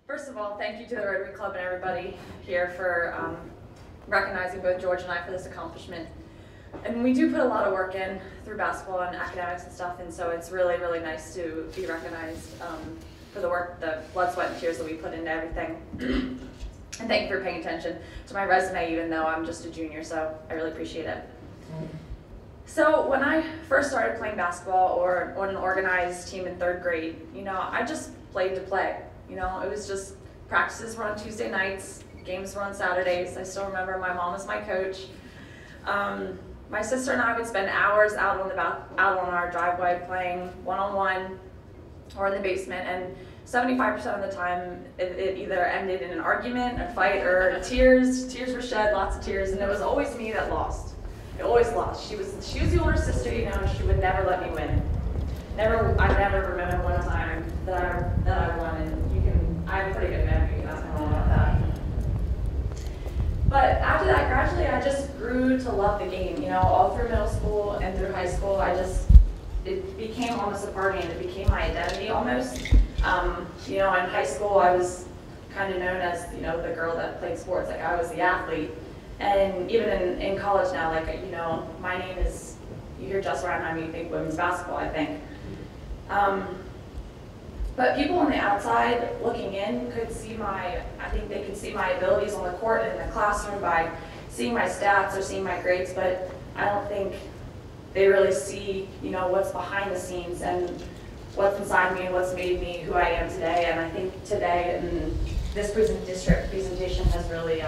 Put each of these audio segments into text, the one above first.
First of all, thank you to the Rotary Club and everybody here for recognizing both George and I for this accomplishment. And we do put a lot of work in through basketball and academics and stuff, and so it's really, really nice to be recognized for the work, the blood, sweat, and tears that we put into everything. And thank you for paying attention to my resume, even though I'm just a junior, so I really appreciate it. So when I first started playing basketball or on an organized team in 3rd grade, I just played to play. It was just practices were on Tuesday nights, games were on Saturdays. I still remember my mom was my coach. My sister and I would spend hours out on our driveway playing one-on-one or in the basement, and 75% of the time it either ended in an argument, a fight, or tears. Tears were shed, lots of tears, and it was always me that lost. I always lost. She was the older sister, and she would never let me win. I never remember one time that I won, and I have a pretty good memory. You can ask my mom about that. But after that, gradually, I just grew to love the game. All through middle school and through high school, it became almost a part of me, and it became my identity almost. In high school, I was kind of known as the girl that played sports. Like I was the athlete. And even in college now, my name is, you hear Jess Rheinheimer, you think women's basketball, I think. But people on the outside looking in could see I think they could see my abilities on the court and in the classroom by seeing my stats or seeing my grades, but I don't think they really see, what's behind the scenes and what's inside me and what's made me who I am today. And I think today in this district presentation has really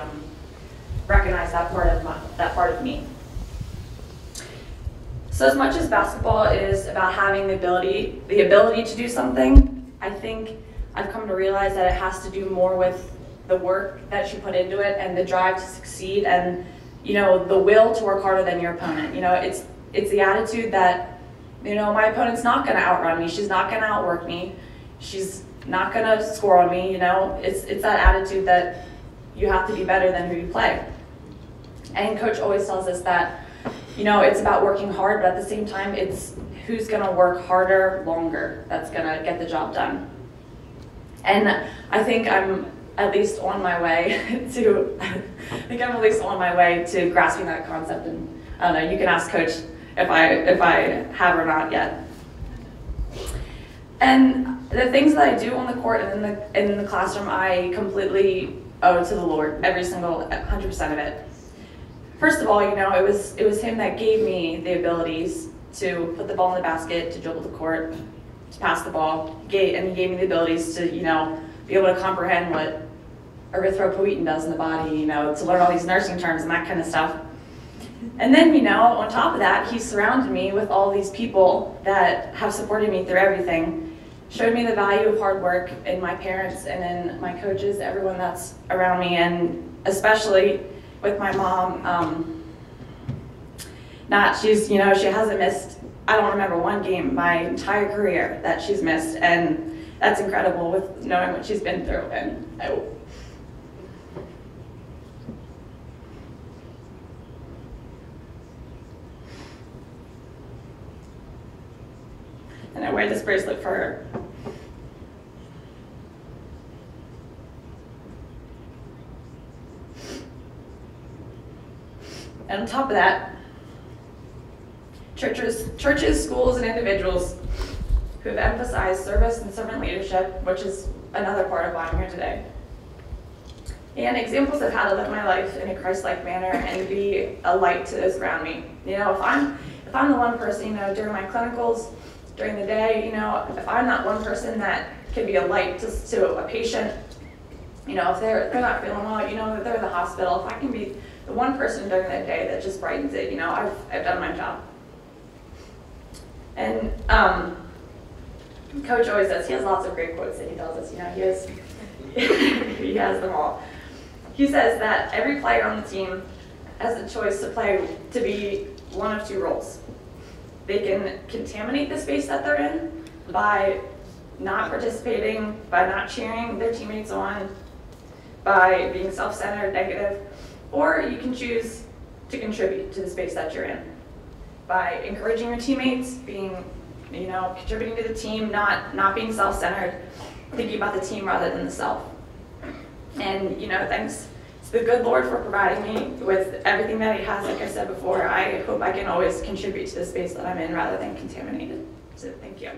recognized that part of me. So as much as basketball is about having the ability to do something, I think I've come to realize that it has to do more with the work that you put into it and the drive to succeed and the will to work harder than your opponent. It's the attitude that my opponent's not going to outrun me. She's not going to outwork me. She's not going to score on me. It's that attitude that you have to be better than who you play. And Coach always tells us that it's about working hard, but at the same time, it's who's going to work harder, longer, that's going to get the job done. And I think I'm at least on my way to grasping that concept. And I don't know, you can ask Coach if I have or not yet. And the things that I do on the court and in the classroom, I completely owe to the Lord, every single 100% of it. First of all, it was Him that gave me the abilities to put the ball in the basket, to dribble the court, to pass the ball, and He gave me the abilities to, be able to comprehend what erythropoietin does in the body, to learn all these nursing terms and that kind of stuff. And then, on top of that, He surrounded me with all these people that have supported me through everything, showed me the value of hard work in my parents and in my coaches, everyone that's around me, and especially with my mom. She hasn't missed, I don't remember one game my entire career that she's missed, and that's incredible with knowing what she's been through. And I wear this bracelet for her. And on top of that, churches, schools, and individuals who have emphasized service and servant leadership, which is another part of why I'm here today. And examples of how to live my life in a Christ-like manner and be a light to those around me. If I'm the one person, during my clinicals, during the day, if I'm not one person that can be a light to a patient, if they're not feeling well, that they're in the hospital, if I can be the one person during that day that just brightens it, I've done my job. And Coach always says, he has lots of great quotes that he tells us, he has them all. He says that every player on the team has a choice to be one of 2 roles. They can contaminate the space that they're in by not participating, by not cheering their teammates on, by being self-centered, negative, or you can choose to contribute to the space that you're in by encouraging your teammates, being, contributing to the team, not being self-centered, thinking about the team rather than the self. And, you know, thanks to the good Lord for providing me with everything that He has. Like I said before, I hope I can always contribute to the space that I'm in rather than contaminate it. So thank you.